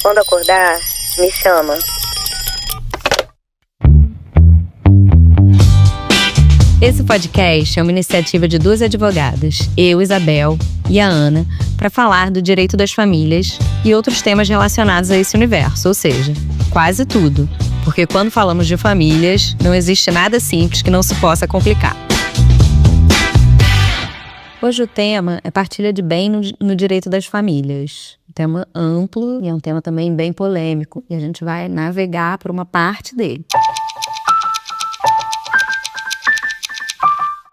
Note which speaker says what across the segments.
Speaker 1: Quando acordar, me chama.
Speaker 2: Esse podcast é uma iniciativa de duas advogadas, eu, Isabel, e a Ana, para falar do direito das famílias e outros temas relacionados a esse universo, ou seja, quase tudo. Porque quando falamos de famílias, não existe nada simples que não se possa complicar. Hoje o tema é partilha de bem no direito das famílias. Um tema amplo e é um tema também bem polêmico. E a gente vai navegar por uma parte dele.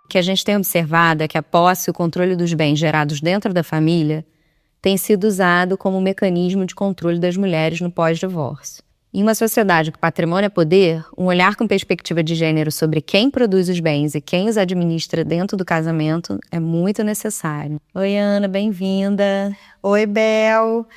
Speaker 2: O que a gente tem observado é que a posse e o controle dos bens gerados dentro da família tem sido usado como um mecanismo de controle das mulheres no pós-divórcio. Em uma sociedade que patrimônio é poder, um olhar com perspectiva de gênero sobre quem produz os bens e quem os administra dentro do casamento é muito necessário. Oi, Ana, bem-vinda.
Speaker 3: Oi, Bel.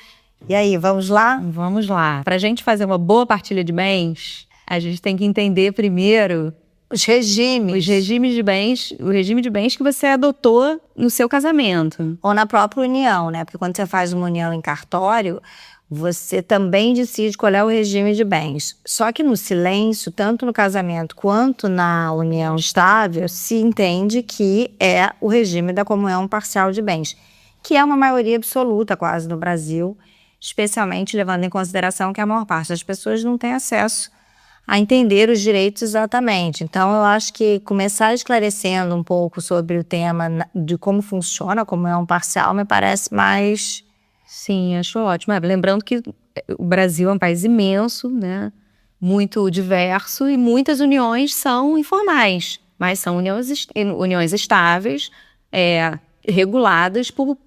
Speaker 3: E aí, vamos lá?
Speaker 2: Vamos lá. Para a gente fazer uma boa partilha de bens, a gente tem que entender primeiro
Speaker 3: Os regimes
Speaker 2: de bens, o regime de bens que você adotou no seu casamento.
Speaker 3: ou na própria união, né? Porque quando você faz uma união em cartório, você também decide qual é o regime de bens. Só que no silêncio, tanto no casamento quanto na união estável, se entende que é o regime da comunhão parcial de bens, que é uma maioria absoluta quase no Brasil, especialmente levando em consideração que a maior parte das pessoas não tem acesso a entender os direitos exatamente. Então, eu acho que começar esclarecendo um pouco sobre o tema de como funciona a comunhão parcial me parece mais...
Speaker 2: Sim, acho ótimo. Lembrando que o Brasil é um país imenso, né? Muito diverso e muitas uniões são informais, mas são uniões estáveis, reguladas por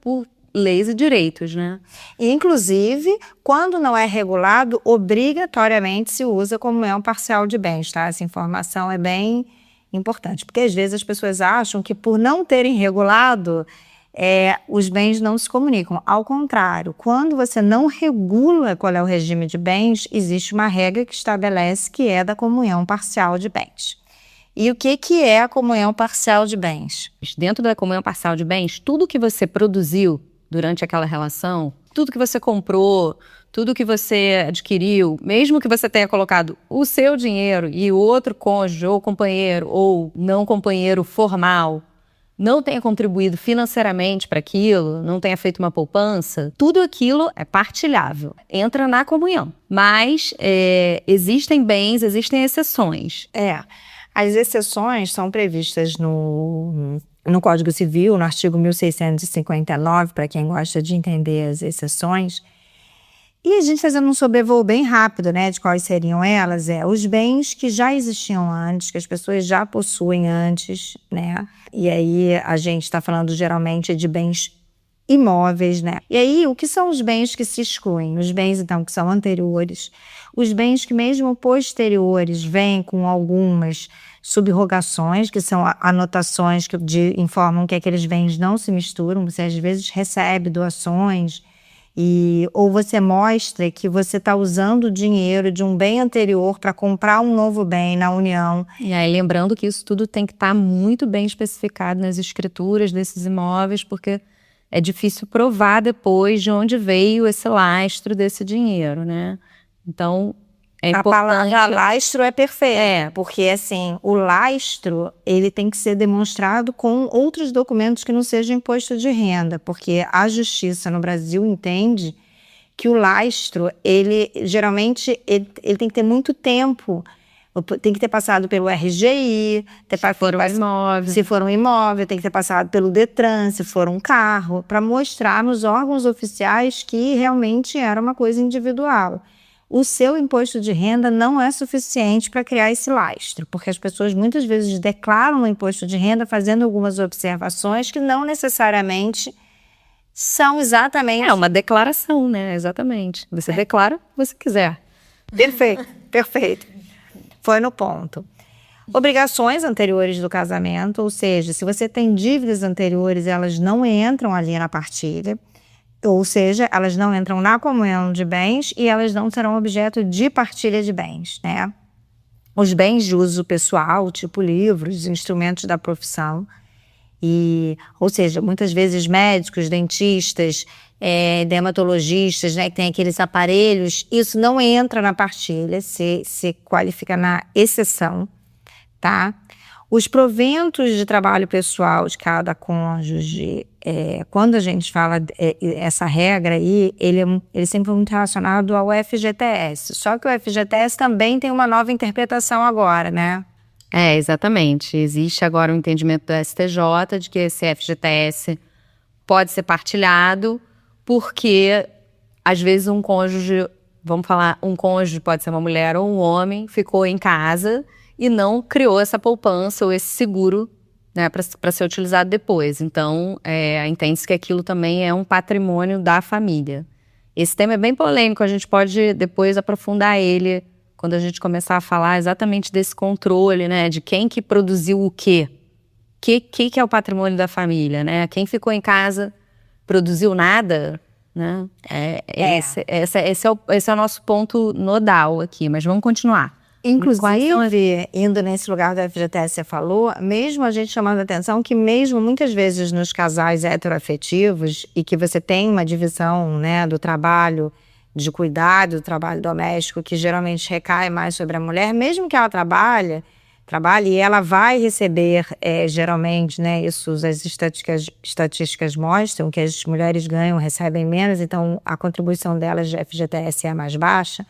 Speaker 2: leis e direitos, né?
Speaker 3: Inclusive, quando não é regulado, obrigatoriamente se usa comunhão parcial de bens, tá? Essa informação é bem importante, porque às vezes as pessoas acham que por não terem regulado, os bens não se comunicam. Ao contrário, quando você não regula qual é o regime de bens, existe uma regra que estabelece que é da comunhão parcial de bens. E o que é a comunhão parcial de bens?
Speaker 2: Dentro da comunhão parcial de bens, tudo que você produziu durante aquela relação, tudo que você comprou, tudo que você adquiriu, mesmo que você tenha colocado o seu dinheiro e o outro cônjuge ou companheiro ou não companheiro formal não tenha contribuído financeiramente para aquilo, não tenha feito uma poupança, tudo aquilo é partilhável, entra na comunhão. Mas existem bens, existem exceções.
Speaker 3: As exceções são previstas no Código Civil, no artigo 1659, para quem gosta de entender as exceções. E a gente fazendo um sobrevoo bem rápido, né, de quais seriam elas, os bens que já existiam antes, que as pessoas já possuem antes, né? E aí a gente está falando geralmente de bens imóveis, né? E aí, o que são os bens que se excluem? Os bens, então, que são anteriores. Os bens que, mesmo posteriores, vêm com algumas subrogações, que são anotações que informam que aqueles bens não se misturam. Você, às vezes, recebe doações, ou você mostra que você está usando o dinheiro de um bem anterior para comprar um novo bem na união.
Speaker 2: E aí, lembrando que isso tudo tem que estar muito bem especificado nas escrituras desses imóveis, porque é difícil provar depois de onde veio esse lastro desse dinheiro, né? Então, é importante...
Speaker 3: A palavra lastro é perfeita, porque assim, o lastro, ele tem que ser demonstrado com outros documentos que não sejam imposto de renda, porque a justiça no Brasil entende que o lastro, ele geralmente, ele tem que ter muito tempo, tem que ter passado pelo RGI, se for um imóvel, tem que ter passado pelo Detran, se for um carro, para mostrar nos órgãos oficiais que realmente era uma coisa individual. O seu imposto de renda não é suficiente para criar esse lastro, porque as pessoas muitas vezes declaram o imposto de renda fazendo algumas observações que não necessariamente são exatamente...
Speaker 2: É uma declaração, né? Exatamente. Você declara o que você quiser.
Speaker 3: Perfeito, perfeito. Foi no ponto. Obrigações anteriores do casamento, ou seja, se você tem dívidas anteriores, elas não entram ali na partilha. Ou seja, elas não entram na comunhão de bens e elas não serão objeto de partilha de bens, né? Os bens de uso pessoal, tipo livros, instrumentos da profissão, Ou seja, muitas vezes médicos, dentistas, dermatologistas, né, que tem aqueles aparelhos, isso não entra na partilha, se qualifica na exceção, tá? Os proventos de trabalho pessoal de cada cônjuge, quando a gente fala essa regra aí, ele sempre foi muito relacionado ao FGTS. Só que o FGTS também tem uma nova interpretação agora, né?
Speaker 2: Exatamente. Existe agora um entendimento do STJ de que esse FGTS pode ser partilhado porque, às vezes, um cônjuge, vamos falar, um cônjuge pode ser uma mulher ou um homem, ficou em casa e não criou essa poupança ou esse seguro, né, para ser utilizado depois. Então, entende-se que aquilo também é um patrimônio da família. Esse tema é bem polêmico, a gente pode depois aprofundar ele quando a gente começar a falar exatamente desse controle, né, de quem que produziu o quê. Que é o patrimônio da família, né? Quem ficou em casa produziu nada, né? Esse é o nosso ponto nodal aqui, mas vamos continuar.
Speaker 3: Inclusive, indo nesse lugar do FGTS, você falou, mesmo a gente chamando a atenção que mesmo muitas vezes nos casais heteroafetivos e que você tem uma divisão, né, do trabalho de cuidado, do trabalho doméstico, que geralmente recai mais sobre a mulher, mesmo que ela trabalhe e ela vai receber, geralmente, né, isso as estatísticas mostram que as mulheres recebem menos, então a contribuição delas de FGTS é mais baixa.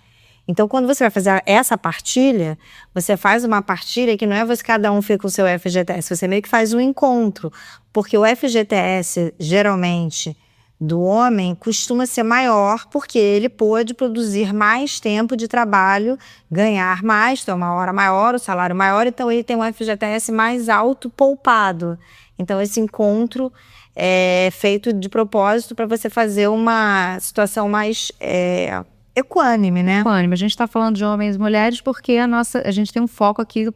Speaker 3: Então, quando você vai fazer essa partilha, você faz uma partilha que não é cada um fica com o seu FGTS, você meio que faz um encontro, porque o FGTS, geralmente, do homem costuma ser maior porque ele pôde produzir mais tempo de trabalho, ganhar mais, ter uma hora maior, o salário maior, então ele tem um FGTS mais alto poupado. Então esse encontro é feito de propósito para você fazer uma situação mais equânime, né?
Speaker 2: Equânime. A gente está falando de homens e mulheres porque a gente tem um foco aqui,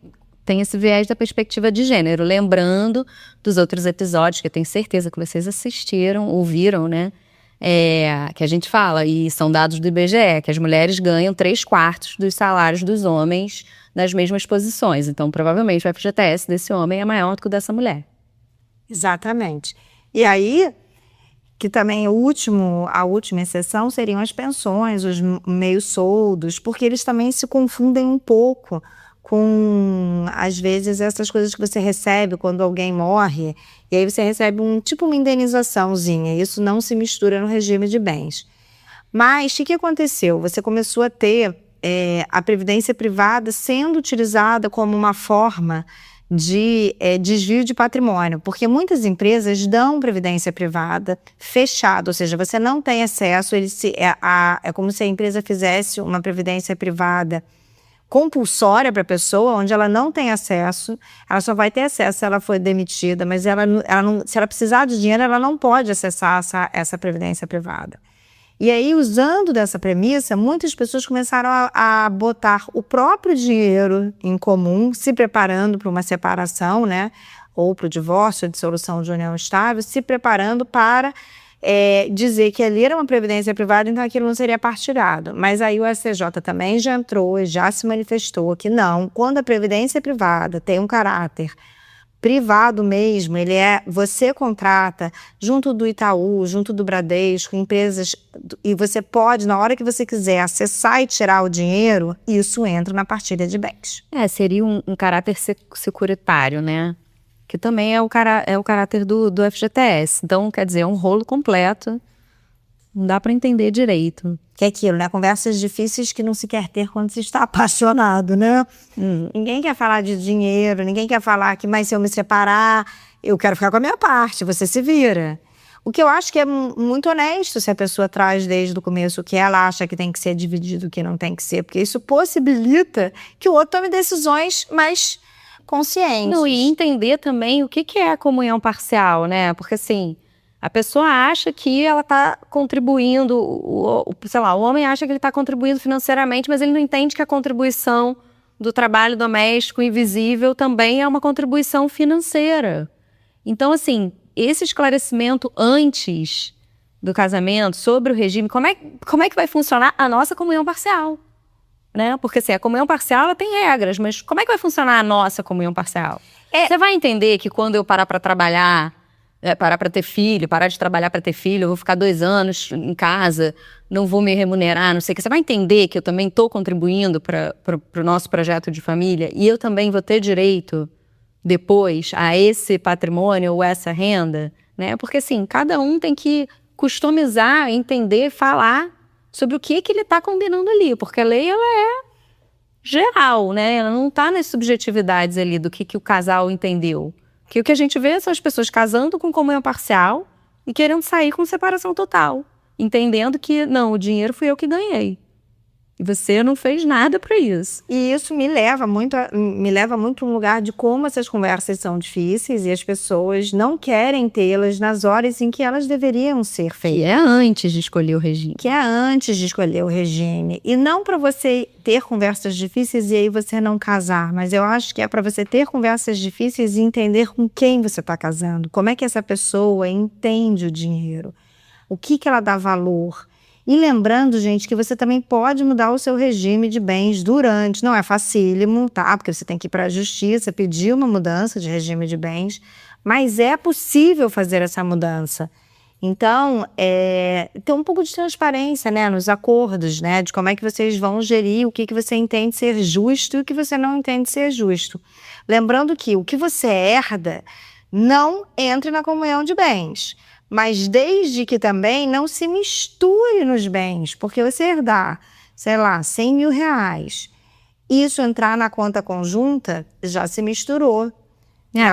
Speaker 2: tem esse viés da perspectiva de gênero, lembrando dos outros episódios que eu tenho certeza que vocês assistiram, ouviram, né? Que a gente fala, e são dados do IBGE, que as mulheres ganham 3/4 dos salários dos homens nas mesmas posições. Então, provavelmente, o FGTS desse homem é maior do que o dessa mulher.
Speaker 3: Exatamente. E aí, que também a última exceção seriam as pensões, os meios-soldos, porque eles também se confundem um pouco com, às vezes, essas coisas que você recebe quando alguém morre, e aí você recebe uma indenizaçãozinha, isso não se mistura no regime de bens. Mas o que aconteceu? Você começou a ter a previdência privada sendo utilizada como uma forma de desvio de patrimônio, porque muitas empresas dão previdência privada fechada, ou seja, você não tem acesso, é como se a empresa fizesse uma previdência privada compulsória para a pessoa, onde ela não tem acesso, ela só vai ter acesso se ela for demitida, mas se ela precisar de dinheiro, ela não pode acessar essa previdência privada. E aí, usando dessa premissa, muitas pessoas começaram a botar o próprio dinheiro em comum, se preparando para uma separação, né, ou para o divórcio, dissolução de união estável, se preparando para dizer que ali era uma previdência privada, então aquilo não seria partilhado. Mas aí o STJ também já entrou e já se manifestou que não, quando a previdência privada tem um caráter privado mesmo, você contrata junto do Itaú, junto do Bradesco, empresas, e você pode, na hora que você quiser, acessar e tirar o dinheiro, isso entra na partilha de bens.
Speaker 2: Seria um caráter securitário, né? Que também é o caráter do FGTS. Então, quer dizer, é um rolo completo. Não dá para entender direito.
Speaker 3: Que é aquilo, né? Conversas difíceis que não se quer ter quando se está apaixonado, né? Ninguém quer falar de dinheiro, ninguém quer falar que, mas se eu me separar, eu quero ficar com a minha parte, você se vira. O que eu acho que é muito honesto se a pessoa traz desde o começo o que ela acha que tem que ser dividido, o que não tem que ser, porque isso possibilita que o outro tome decisões mais conscientes.
Speaker 2: Não, e entender também o que é a comunhão parcial, né? Porque assim, a pessoa acha que ela está contribuindo, sei lá, o homem acha que ele está contribuindo financeiramente, mas ele não entende que a contribuição do trabalho doméstico invisível também é uma contribuição financeira. Então, assim, esse esclarecimento antes do casamento sobre o regime, como é que vai funcionar a nossa comunhão parcial? Né? Porque assim, a comunhão parcial ela tem regras, mas como é que vai funcionar a nossa comunhão parcial? Você vai entender que quando eu parar para trabalhar, parar para ter filho, parar de trabalhar para ter filho, eu vou ficar 2 anos em casa, não vou me remunerar, não sei o que. Você vai entender que eu também estou contribuindo para o nosso projeto de família e eu também vou ter direito depois a esse patrimônio ou essa renda, né? Porque assim, cada um tem que customizar, entender, falar sobre o que ele está combinando ali, porque a lei ela é geral, né? Ela não está nas subjetividades ali do que o casal entendeu. Que o que a gente vê são as pessoas casando com comunhão parcial e querendo sair com separação total, entendendo que não, o dinheiro fui eu que ganhei. E você não fez nada para isso.
Speaker 3: E isso me leva muito a um lugar de como essas conversas são difíceis e as pessoas não querem tê-las nas horas em que elas deveriam ser feitas.
Speaker 2: Que é antes de escolher o regime.
Speaker 3: Que é antes de escolher o regime. E não para você ter conversas difíceis e aí você não casar, mas eu acho que é para você ter conversas difíceis e entender com quem você está casando. Como é que essa pessoa entende o dinheiro? O que ela dá valor? E lembrando, gente, que você também pode mudar o seu regime de bens durante. Não é facílimo, tá? Porque você tem que ir para a justiça, pedir uma mudança de regime de bens. Mas é possível fazer essa mudança. Então, ter um pouco de transparência, né? Nos acordos, né? De como é que vocês vão gerir, o que você entende ser justo e o que você não entende ser justo. Lembrando que o que você herda não entra na comunhão de bens. Mas desde que também não se misture nos bens, porque você herdar, sei lá, 100 mil reais, isso entrar na conta conjunta, já se misturou.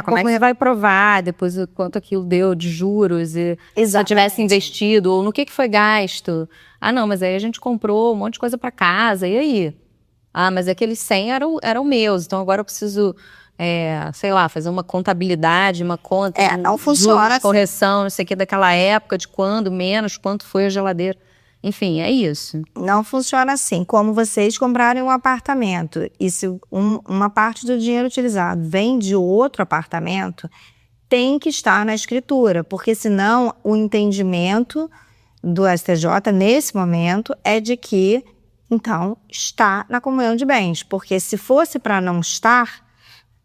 Speaker 2: Como é que você vai provar depois o quanto aquilo deu de juros e se eu tivesse investido, ou no que foi gasto? Ah, não, mas aí a gente comprou um monte de coisa para casa, e aí? Ah, mas aqueles 100 eram meus, então agora eu preciso... sei lá, fazer uma contabilidade, uma conta,
Speaker 3: não funciona assim.
Speaker 2: Correção, não sei o que, daquela época, de quando, menos, quanto foi a geladeira. Enfim, é isso.
Speaker 3: Não funciona assim. Como vocês comprarem um apartamento e se uma parte do dinheiro utilizado vem de outro apartamento, tem que estar na escritura, porque senão o entendimento do STJ, nesse momento, é de que, então, está na comunhão de bens. Porque se fosse para não estar,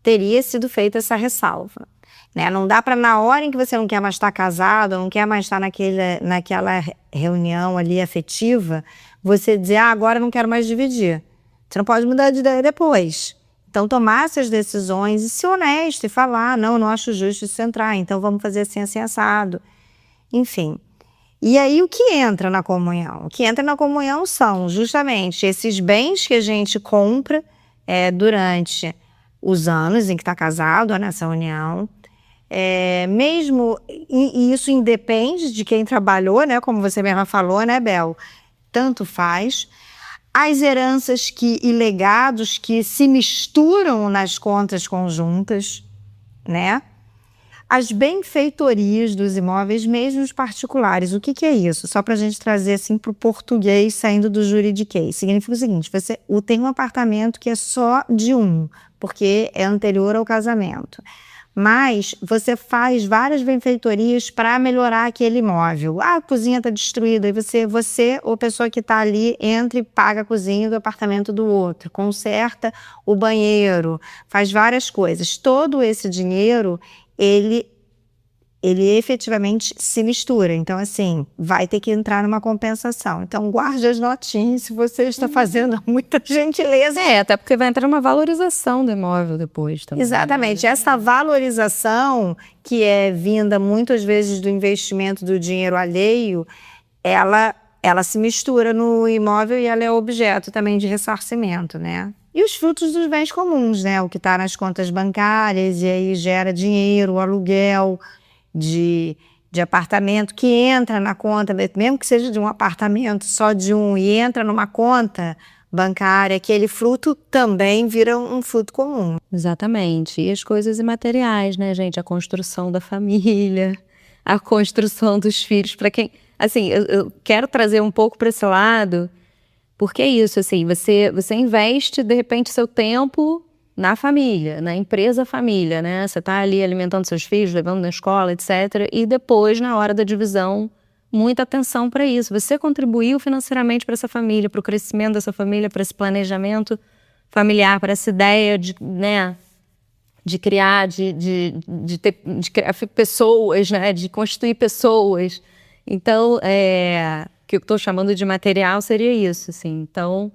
Speaker 3: teria sido feita essa ressalva, né? Não dá para, na hora em que você não quer mais estar casado, não quer mais estar naquela reunião ali afetiva, você dizer, agora eu não quero mais dividir. Você não pode mudar de ideia depois. Então, tomar essas decisões e ser honesto e falar, não acho justo isso entrar, então vamos fazer assim assado. Enfim. E aí, o que entra na comunhão? O que entra na comunhão são justamente esses bens que a gente compra durante os anos em que está casado nessa união, mesmo, e isso independe de quem trabalhou, né, como você mesma falou, né, Bel? Tanto faz. As heranças e legados que se misturam nas contas conjuntas, né? As benfeitorias dos imóveis, mesmo os particulares. O que é isso? Só para a gente trazer assim para o português, saindo do juridiquês. Significa o seguinte, você tem um apartamento que é só de um, porque é anterior ao casamento. Mas você faz várias benfeitorias para melhorar aquele imóvel. A cozinha está destruída, e você ou a pessoa que está ali, entra e paga a cozinha do apartamento do outro, conserta o banheiro, faz várias coisas. Todo esse dinheiro, ele efetivamente se mistura. Então, assim, vai ter que entrar numa compensação. Então, guarde as notinhas se você está fazendo muita gentileza.
Speaker 2: Até porque vai entrar uma valorização do imóvel depois também.
Speaker 3: Exatamente. Essa valorização, que é vinda muitas vezes do investimento do dinheiro alheio, ela se mistura no imóvel e ela é objeto também de ressarcimento, né? E os frutos dos bens comuns, né? O que está nas contas bancárias e aí gera dinheiro, o aluguel de apartamento que entra na conta, mesmo que seja de um apartamento só de um e entra numa conta bancária, aquele fruto também vira um fruto comum.
Speaker 2: Exatamente. E as coisas imateriais, né, gente? A construção da família, a construção dos filhos. Para quem... Assim, eu quero trazer um pouco para esse lado, porque é isso, assim, você investe, de repente, seu tempo na família, na empresa família, né? Você está ali alimentando seus filhos, levando na escola, etc. E depois, na hora da divisão, muita atenção para isso. Você contribuiu financeiramente para essa família, para o crescimento dessa família, para esse planejamento familiar, para essa ideia de, né, de criar, de criar pessoas, né? De constituir pessoas. Então, o que eu estou chamando de material seria isso, assim. Então,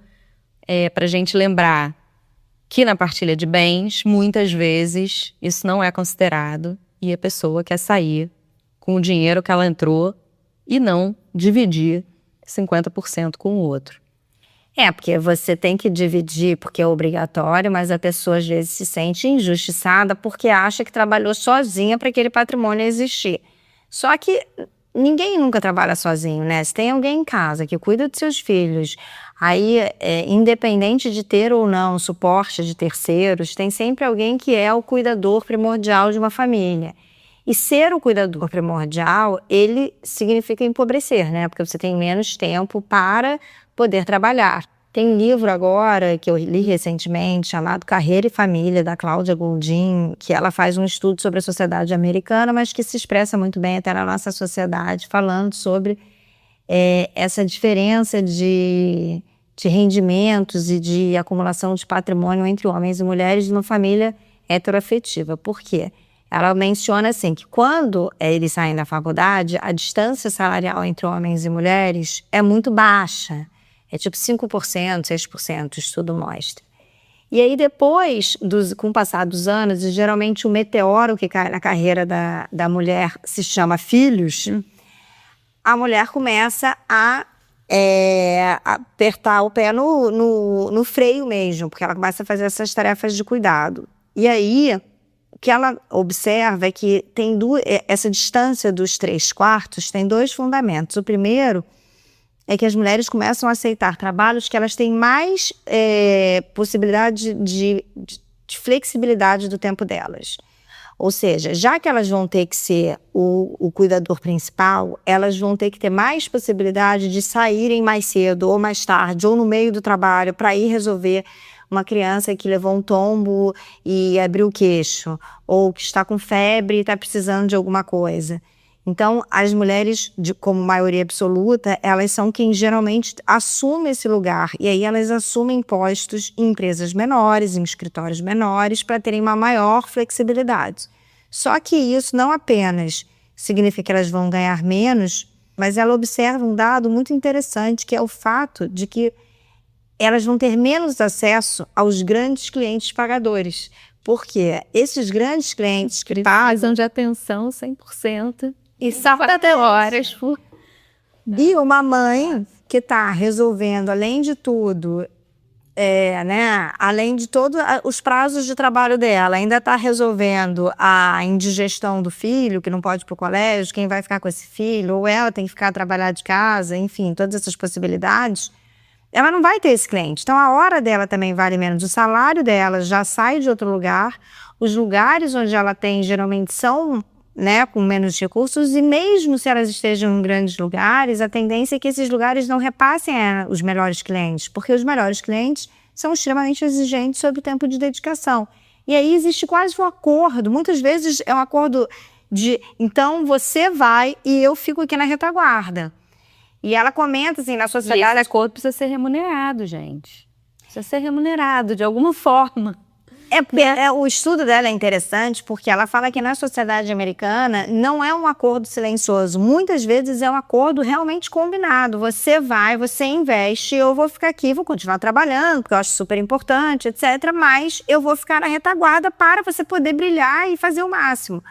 Speaker 2: para a gente lembrar que na partilha de bens, muitas vezes, isso não é considerado e a pessoa quer sair com o dinheiro que ela entrou e não dividir 50% com o outro.
Speaker 3: Porque você tem que dividir porque é obrigatório, mas a pessoa às vezes se sente injustiçada porque acha que trabalhou sozinha para aquele patrimônio existir. Só que ninguém nunca trabalha sozinho, né? Se tem alguém em casa que cuida dos seus filhos, aí, independente de ter ou não suporte de terceiros, tem sempre alguém que é o cuidador primordial de uma família. E ser o cuidador primordial, ele significa empobrecer, né? Porque você tem menos tempo para poder trabalhar. Tem um livro agora, que eu li recentemente, chamado Carreira e Família, da Cláudia Goldin, que ela faz um estudo sobre a sociedade americana, mas que se expressa muito bem até na nossa sociedade, falando sobre essa diferença de rendimentos e de acumulação de patrimônio entre homens e mulheres numa família heteroafetiva. Por quê? Ela menciona assim que quando eles saem da faculdade, a distância salarial entre homens e mulheres é muito baixa. É tipo 5%, 6%, o estudo mostra. E aí depois, com o passar dos anos, e geralmente o meteoro que cai na carreira da mulher se chama filhos, a mulher começa a apertar o pé no freio mesmo, porque ela começa a fazer essas tarefas de cuidado. E aí, o que ela observa é que tem essa distância dos 3/4 tem 2 fundamentos. O primeiro é que as mulheres começam a aceitar trabalhos que elas têm mais possibilidade de flexibilidade do tempo delas. Ou seja, já que elas vão ter que ser o cuidador principal, elas vão ter que ter mais possibilidade de saírem mais cedo ou mais tarde, ou no meio do trabalho, para ir resolver uma criança que levou um tombo e abriu o queixo, ou que está com febre e está precisando de alguma coisa. Então, as mulheres, como maioria absoluta, elas são quem geralmente assume esse lugar. E aí elas assumem postos em empresas menores, em escritórios menores, para terem uma maior flexibilidade. Só que isso não apenas significa que elas vão ganhar menos, mas ela observa um dado muito interessante, que é o fato de que elas vão ter menos acesso aos grandes clientes pagadores. Porque esses grandes clientes que
Speaker 2: precisam de atenção 100%.
Speaker 3: E são
Speaker 2: 4 horas por...
Speaker 3: E uma mãe que está resolvendo, além de tudo, além de todos os prazos de trabalho dela, ainda está resolvendo a indigestão do filho, que não pode ir para o colégio, quem vai ficar com esse filho, ou ela tem que ficar a trabalhar de casa, enfim, todas essas possibilidades, ela não vai ter esse cliente. Então, a hora dela também vale menos. O salário dela já sai de outro lugar. Os lugares onde ela tem, geralmente, são com menos recursos, e mesmo se elas estejam em grandes lugares, a tendência é que esses lugares não repassem os melhores clientes, porque os melhores clientes são extremamente exigentes sobre o tempo de dedicação. E aí existe quase um acordo, muitas vezes é um acordo de, então você vai e eu fico aqui na retaguarda. E ela comenta assim, na sociedade...
Speaker 2: Esse acordo precisa ser remunerado, gente. Precisa ser remunerado de alguma forma.
Speaker 3: O estudo dela é interessante porque ela fala que na sociedade americana não é um acordo silencioso. Muitas vezes é um acordo realmente combinado. Você vai, você investe, eu vou ficar aqui, vou continuar trabalhando, porque eu acho super importante, etc. Mas eu vou ficar na retaguarda para você poder brilhar e fazer o máximo.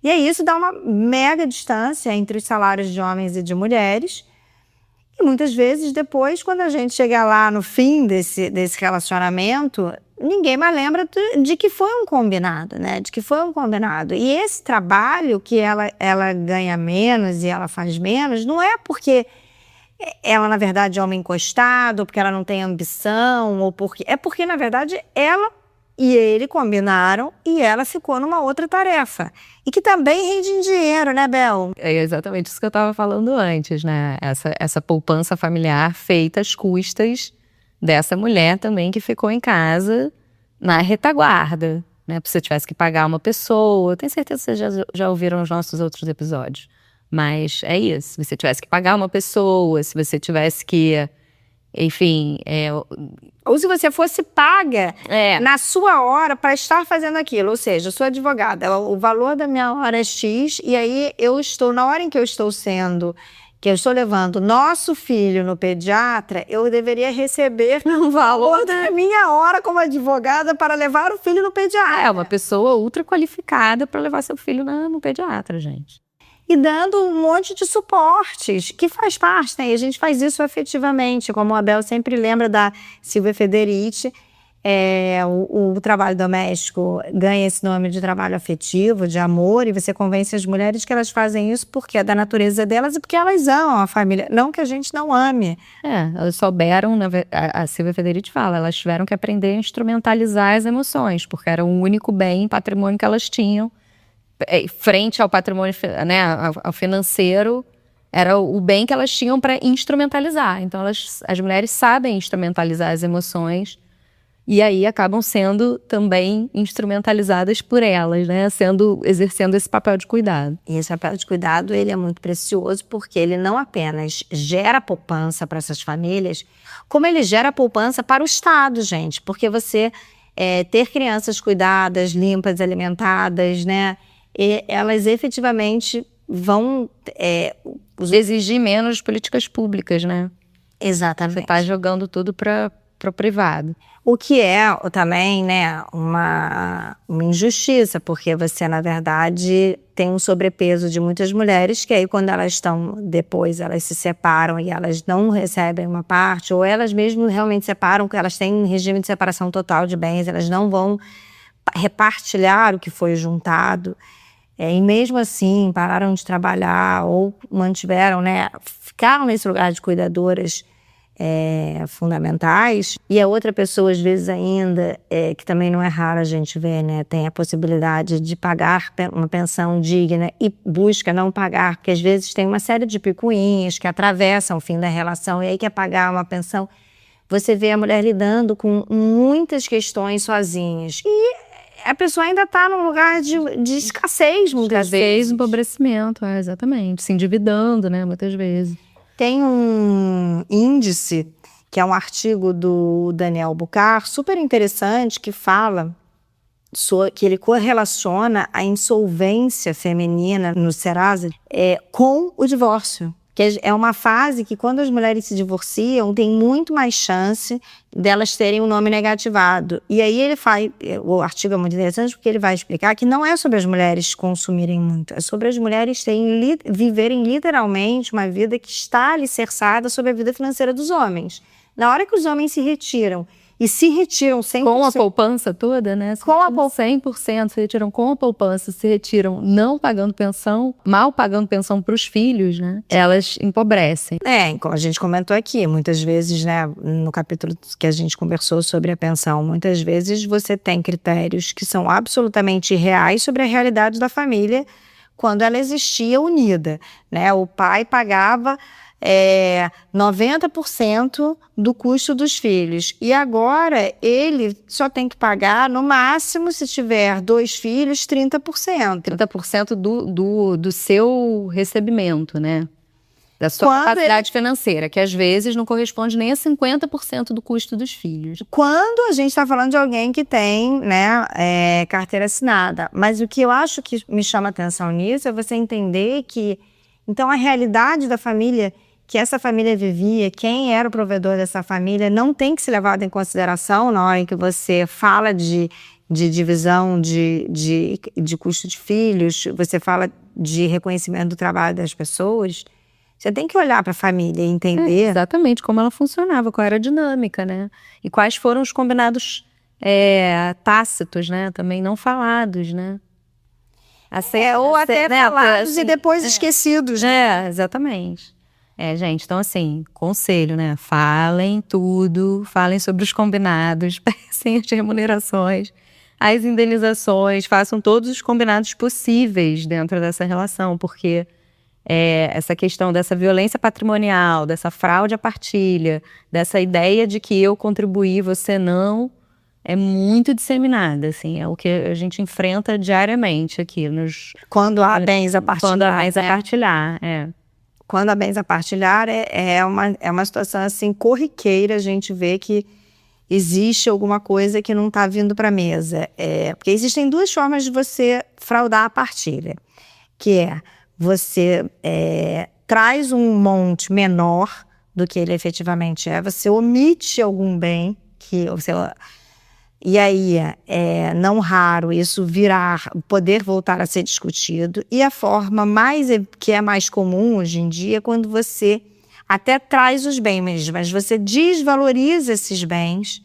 Speaker 3: E aí isso dá uma mega distância entre os salários de homens e de mulheres. E muitas vezes depois, quando a gente chega lá no fim desse relacionamento, ninguém mais lembra de que foi um combinado, né? De que foi um combinado. E esse trabalho que ela ganha menos e ela faz menos, não é porque ela, na verdade, é uma encostada, ou porque ela não tem ambição, ou porque... É porque, na verdade, ela e ele combinaram e ela ficou numa outra tarefa. E que também rende em dinheiro, né, Bel?
Speaker 2: É exatamente isso que eu estava falando antes, né? Essa poupança familiar feita às custas dessa mulher também que ficou em casa na retaguarda, né? Se você tivesse que pagar uma pessoa, tenho certeza que vocês já ouviram os nossos outros episódios. Mas é isso, se você tivesse que pagar uma pessoa, se você tivesse que enfim,
Speaker 3: Ou se você fosse paga na sua hora para estar fazendo aquilo. Ou seja, eu sou advogada, o valor da minha hora é X, e aí eu estou, na hora em que eu estou levando nosso filho no pediatra, eu deveria receber o valor da minha hora como advogada para levar o filho no pediatra.
Speaker 2: É uma pessoa ultra qualificada para levar seu filho no pediatra, gente.
Speaker 3: E dando um monte de suportes, que faz parte, né? E a gente faz isso afetivamente, como a Abel sempre lembra da Silvia Federici. O trabalho doméstico ganha esse nome de trabalho afetivo, de amor, e você convence as mulheres que elas fazem isso porque é da natureza delas e porque elas amam a família. Não que a gente não ame.
Speaker 2: Elas souberam, a Silvia Federici fala, elas tiveram que aprender a instrumentalizar as emoções, porque era o único bem, patrimônio que elas tinham. Frente ao patrimônio, né, ao financeiro, era o bem que elas tinham para instrumentalizar. Então, as mulheres sabem instrumentalizar as emoções e aí acabam sendo também instrumentalizadas por elas, né, exercendo esse papel de cuidado.
Speaker 3: E esse papel de cuidado, ele é muito precioso porque ele não apenas gera poupança para essas famílias, como ele gera poupança para o Estado, gente. Porque você ter crianças cuidadas, limpas, alimentadas, né, e elas efetivamente vão
Speaker 2: exigir menos políticas públicas, né?
Speaker 3: Exatamente.
Speaker 2: Você está jogando tudo para o privado.
Speaker 3: O que é também, né, uma injustiça, porque você, na verdade, tem um sobrepeso de muitas mulheres que aí quando elas elas se separam e elas não recebem uma parte, ou elas mesmo realmente separam, porque elas têm um regime de separação total de bens, elas não vão repartilhar o que foi juntado. E mesmo assim, pararam de trabalhar ou mantiveram, né, ficaram nesse lugar de cuidadoras fundamentais. E a outra pessoa, às vezes ainda, que também não é raro a gente ver, né, tem a possibilidade de pagar uma pensão digna e busca não pagar, porque às vezes tem uma série de picuinhas que atravessam o fim da relação e aí quer pagar uma pensão. Você vê a mulher lidando com muitas questões sozinhas. E a pessoa ainda está num lugar de escassez, muitas vezes.
Speaker 2: Empobrecimento, exatamente. Se endividando, né, muitas vezes.
Speaker 3: Tem um índice, que é um artigo do Daniel Bucar, super interessante, que fala que ele correlaciona a insolvência feminina no Serasa com o divórcio. Que é uma fase que, quando as mulheres se divorciam, tem muito mais chance delas terem um nome negativado. E aí o artigo é muito interessante porque ele vai explicar que não é sobre as mulheres consumirem muito, é sobre as mulheres viverem literalmente uma vida que está alicerçada sobre a vida financeira dos homens. Na hora que os homens se retiram, e se retiram 100%.
Speaker 2: Com a poupança toda, né?
Speaker 3: Com a poupança.
Speaker 2: 100% se retiram com a poupança, se retiram não pagando pensão, mal pagando pensão para os filhos, né? Elas empobrecem.
Speaker 3: Como a gente comentou aqui, muitas vezes, né, no capítulo que a gente conversou sobre a pensão, muitas vezes você tem critérios que são absolutamente irreais sobre a realidade da família quando ela existia unida, né? O pai pagava 90% do custo dos filhos. E agora ele só tem que pagar, no máximo, se tiver 2 filhos, 30%.
Speaker 2: 30% do seu recebimento, né? Da sua capacidade financeira, que às vezes não corresponde nem a 50% do custo dos filhos.
Speaker 3: Quando a gente está falando de alguém que tem, né, carteira assinada. Mas o que eu acho que me chama atenção nisso é você entender que, então, a realidade da família que essa família vivia, quem era o provedor dessa família, não tem que ser levado em consideração na hora em que você fala de divisão de custo de filhos, você fala de reconhecimento do trabalho das pessoas. Você tem que olhar para a família e entender
Speaker 2: exatamente como ela funcionava, qual era a dinâmica, né? E quais foram os combinados tácitos, né? Também não falados, né?
Speaker 3: Ou até falados assim, e depois esquecidos.
Speaker 2: Exatamente. Gente, então assim, conselho, né? Falem tudo, falem sobre os combinados, pensem as remunerações, as indenizações, façam todos os combinados possíveis dentro dessa relação, porque essa questão dessa violência patrimonial, dessa fraude à partilha, dessa ideia de que eu contribuí, você não, é muito disseminada, assim, é o que a gente enfrenta diariamente aqui. Quando há bens a partilhar.
Speaker 3: quando há bens a partilhar, é uma situação assim corriqueira, a gente vê que existe alguma coisa que não está vindo para a mesa. Porque existem duas formas de você fraudar a partilha, que é você traz um monte menor do que ele efetivamente é, você omite algum bem, e aí, não raro, isso poder voltar a ser discutido. E a forma que é mais comum hoje em dia é quando você até traz os bens, mas você desvaloriza esses bens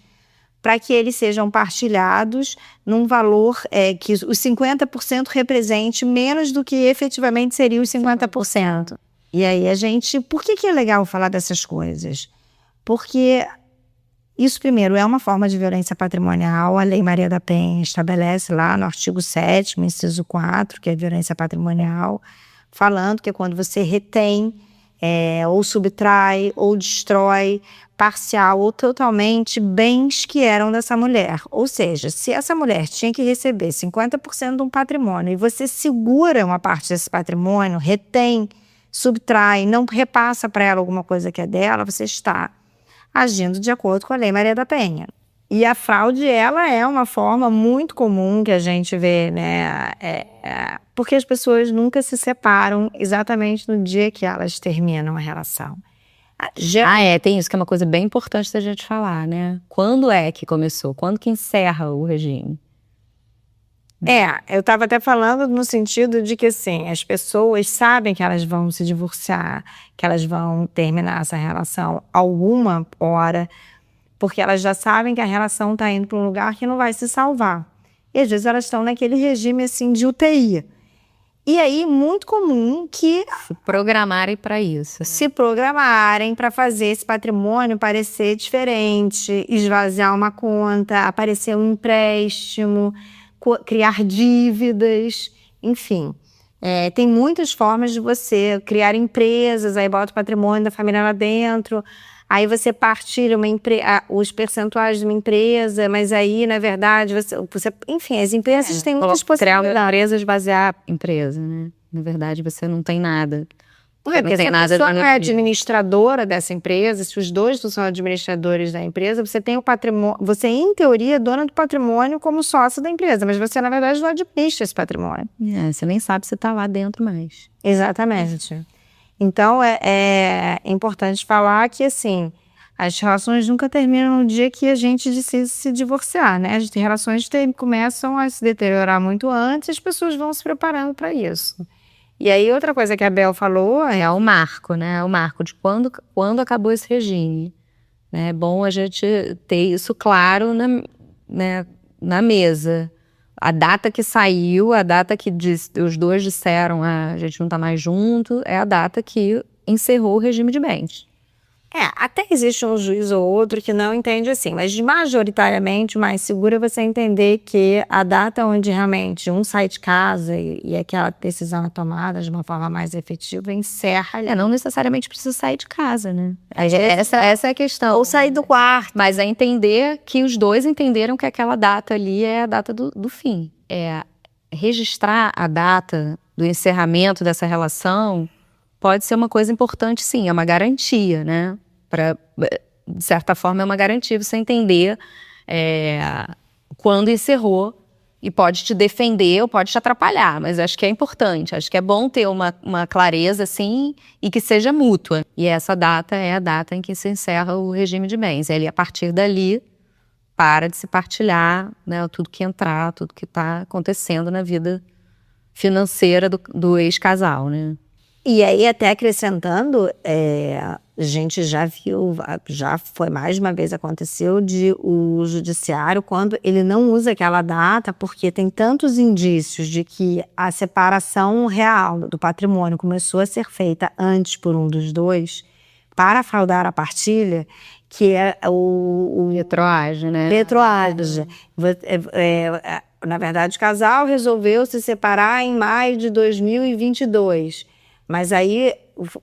Speaker 3: para que eles sejam partilhados num valor que os 50% represente menos do que efetivamente seria os 50%. E aí por que é legal falar dessas coisas? Porque isso, primeiro, é uma forma de violência patrimonial. A Lei Maria da Penha estabelece lá no artigo 7º, inciso 4, que é violência patrimonial, falando que é quando você retém, ou subtrai, ou destrói, parcial ou totalmente, bens que eram dessa mulher. Ou seja, se essa mulher tinha que receber 50% de um patrimônio e você segura uma parte desse patrimônio, retém, subtrai, não repassa para ela alguma coisa que é dela, você está agindo de acordo com a Lei Maria da Penha. E a fraude, ela é uma forma muito comum que a gente vê, né? Porque as pessoas nunca se separam exatamente no dia que elas terminam a relação.
Speaker 2: Tem isso que é uma coisa bem importante da gente falar, né? Quando é que começou? Quando que encerra o regime?
Speaker 3: Eu estava até falando no sentido de que, assim, as pessoas sabem que elas vão se divorciar, que elas vão terminar essa relação alguma hora, porque elas já sabem que a relação está indo para um lugar que não vai se salvar. E às vezes elas estão naquele regime, assim, de UTI. E aí, muito comum que
Speaker 2: se programarem para isso.
Speaker 3: Se programarem para fazer esse patrimônio parecer diferente, esvaziar uma conta, aparecer um empréstimo, criar dívidas, enfim. Tem muitas formas de você criar empresas, aí bota o patrimônio da família lá dentro, aí você partilha os percentuais de uma empresa, mas aí, na verdade, enfim, as empresas têm muitas possibilidades.
Speaker 2: Criar uma empresa, esvaziar a empresa, né? Na verdade, você não tem nada.
Speaker 3: Porque se a pessoa não é administradora dessa empresa, se os dois são administradores da empresa, você tem o patrimônio, você, em teoria, é dona do patrimônio como sócio da empresa, mas você, na verdade, não administra esse patrimônio.
Speaker 2: Você nem sabe se está lá dentro mais.
Speaker 3: Exatamente. Então, é importante falar que, assim, as relações nunca terminam no dia que a gente decide se divorciar, né? As relações começam a se deteriorar muito antes e as pessoas vão se preparando para isso. E aí, outra coisa que a Bel falou
Speaker 2: é o marco, né? O marco de quando acabou esse regime. É bom a gente ter isso claro na mesa. A data que saiu, a data que os dois disseram a gente não está mais junto, é a data que encerrou o regime de bens.
Speaker 3: Até existe um juiz ou outro que não entende assim, mas majoritariamente o mais seguro é você entender que a data onde realmente um sai de casa e aquela decisão é tomada de uma forma mais efetiva encerra.
Speaker 2: Não necessariamente precisa sair de casa, né? Essa é a questão.
Speaker 3: Ou sair do quarto.
Speaker 2: Mas é entender que os dois entenderam que aquela data ali é a data do fim. Registrar a data do encerramento dessa relação pode ser uma coisa importante, sim, é uma garantia, né? De certa forma, é uma garantia você entender quando encerrou e pode te defender ou pode te atrapalhar, mas acho que é importante, acho que é bom ter uma clareza, assim, e que seja mútua. E essa data é a data em que se encerra o regime de bens. E a partir dali, para de se partilhar, né, tudo que entrar, tudo que está acontecendo na vida financeira do ex-casal, né?
Speaker 3: E aí, até acrescentando, a gente já viu, já foi mais de uma vez aconteceu, o judiciário, quando ele não usa aquela data, porque tem tantos indícios de que a separação real do patrimônio começou a ser feita antes por um dos dois, para fraudar a partilha, que é o
Speaker 2: retroage, né?
Speaker 3: Retroage. Na verdade, o casal resolveu se separar em maio de 2022. Mas aí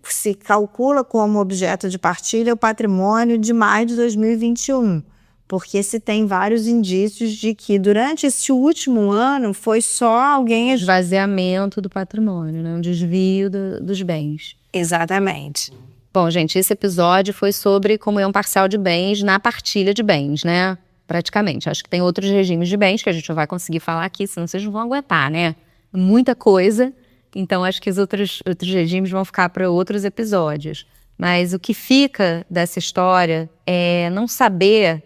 Speaker 3: se calcula como objeto de partilha o patrimônio de maio de 2021, porque se tem vários indícios de que durante esse último ano foi só alguém...
Speaker 2: Esvaziamento do patrimônio, né? Um desvio dos bens.
Speaker 3: Exatamente.
Speaker 2: Bom, gente, esse episódio foi sobre comunhão parcial de bens na partilha de bens, né? Praticamente. Acho que tem outros regimes de bens que a gente não vai conseguir falar aqui, senão vocês não vão aguentar, né? Muita coisa. Então, acho que os outros regimes vão ficar para outros episódios. Mas o que fica dessa história é não saber,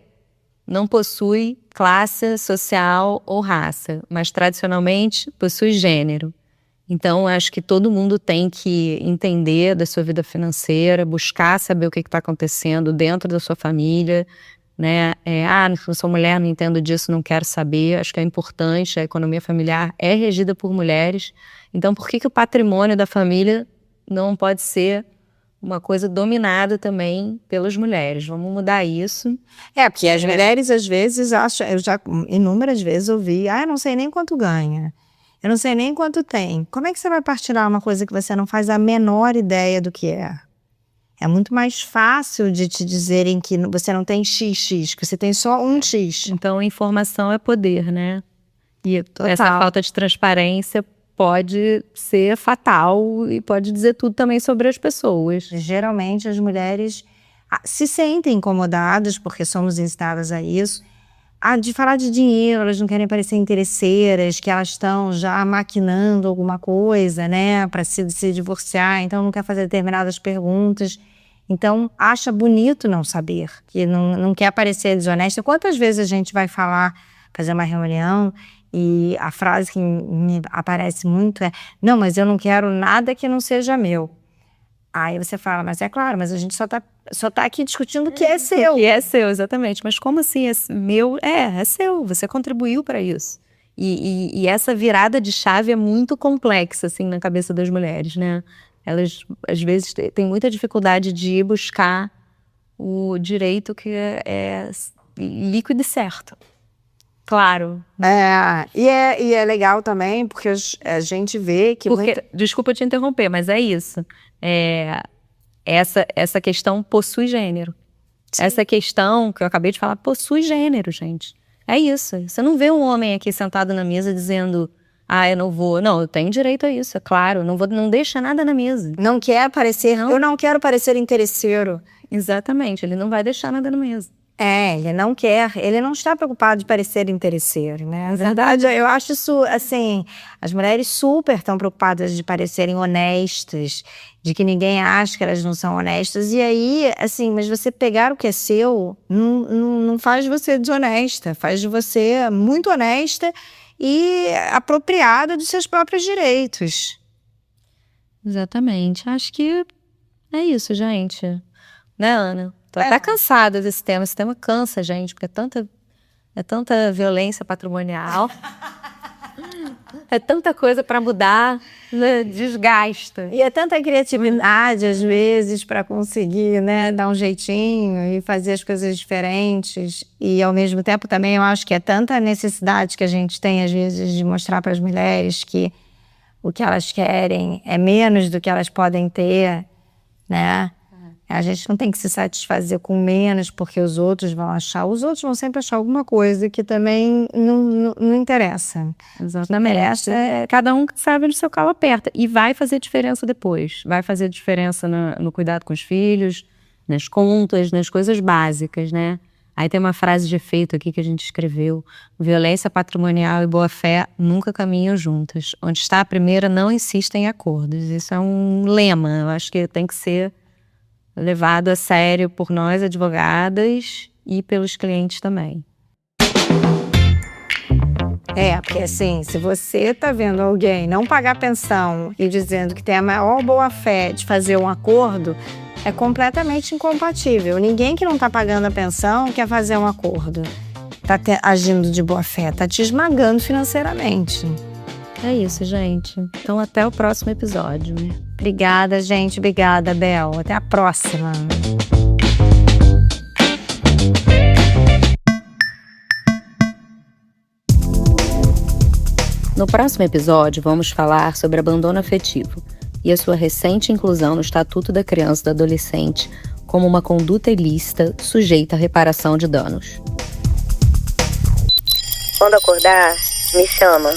Speaker 2: não possui classe social ou raça, mas tradicionalmente possui gênero. Então, acho que todo mundo tem que entender da sua vida financeira, buscar saber o que está acontecendo dentro da sua família, né? Não sou mulher, não entendo disso, não quero saber. Acho que é importante, a economia familiar é regida por mulheres. Então, por que o patrimônio da família não pode ser uma coisa dominada também pelas mulheres? Vamos mudar isso.
Speaker 3: Porque as mulheres, às vezes, acham, eu já inúmeras vezes ouvi, eu não sei nem quanto ganha. Eu não sei nem quanto tem. Como é que você vai partilhar uma coisa que você não faz a menor ideia do que é? É muito mais fácil de te dizerem que você não tem XX, que você tem só um X.
Speaker 2: Então, informação é poder, né? E essa falta de transparência pode ser fatal e pode dizer tudo também sobre as pessoas.
Speaker 3: Geralmente, as mulheres se sentem incomodadas, porque somos ensinadas a isso, de falar de dinheiro, elas não querem parecer interesseiras, que elas estão já maquinando alguma coisa, né, para se divorciar, então não quer fazer determinadas perguntas. Então, acha bonito não saber, que não quer parecer desonesta. Quantas vezes a gente vai fazer uma reunião, e a frase que me aparece muito é: não, mas eu não quero nada que não seja meu. Aí você fala, mas é claro, mas a gente só tá aqui discutindo o que é seu.
Speaker 2: O que é seu, exatamente. Mas como assim é meu? É seu, você contribuiu para isso. E essa virada de chave é muito complexa, assim, na cabeça das mulheres, né? Elas, às vezes, têm muita dificuldade de ir buscar o direito que é líquido e certo. Claro.
Speaker 3: E é legal também, porque a gente vê que...
Speaker 2: Desculpa te interromper, mas é isso. Essa questão possui gênero. Sim. Essa questão que eu acabei de falar possui gênero, gente. É isso. Você não vê um homem aqui sentado na mesa dizendo: eu não vou. Não, eu tenho direito a isso, é claro. Não deixa nada na mesa.
Speaker 3: Não quer aparecer, não. Eu não quero parecer interesseiro.
Speaker 2: Exatamente, ele não vai deixar nada na mesa.
Speaker 3: Ele não quer, ele não está preocupado de parecer interesseiro, né? Na verdade, eu acho isso, assim, as mulheres super estão preocupadas de parecerem honestas, de que ninguém acha que elas não são honestas. E aí, assim, mas você pegar o que é seu não faz de você desonesta, faz de você muito honesta e apropriada dos seus próprios direitos.
Speaker 2: Exatamente. Acho que é isso, gente. Né, Ana? Tô até cansada desse tema. Esse tema cansa, gente, porque é tanta violência patrimonial. É tanta coisa para mudar, né? Desgasta.
Speaker 3: E é tanta criatividade, às vezes, para conseguir, né, dar um jeitinho e fazer as coisas diferentes. E, ao mesmo tempo, também eu acho que é tanta necessidade que a gente tem, às vezes, de mostrar para as mulheres que o que elas querem é menos do que elas podem ter, né? A gente não tem que se satisfazer com menos, porque os outros vão sempre achar alguma coisa que também não interessa.
Speaker 2: Exatamente. Cada um sabe onde seu calo aperta. E vai fazer diferença depois. Vai fazer diferença no cuidado com os filhos, nas contas, nas coisas básicas, né? Aí tem uma frase de efeito aqui que a gente escreveu: violência patrimonial e boa-fé nunca caminham juntas. Onde está a primeira, não insista em acordos. Isso é um lema. Eu acho que tem que ser levado a sério por nós, advogadas, e pelos clientes também.
Speaker 3: Porque assim, se você tá vendo alguém não pagar pensão e dizendo que tem a maior boa-fé de fazer um acordo, é completamente incompatível. Ninguém que não tá pagando a pensão quer fazer um acordo. Tá agindo de boa-fé, tá te esmagando financeiramente.
Speaker 2: É isso, gente. Então, até o próximo episódio.
Speaker 3: Obrigada, gente. Obrigada, Bel. Até a próxima.
Speaker 2: No próximo episódio, vamos falar sobre abandono afetivo e a sua recente inclusão no Estatuto da Criança e do Adolescente como uma conduta ilícita sujeita à reparação de danos.
Speaker 1: Quando acordar, me chama.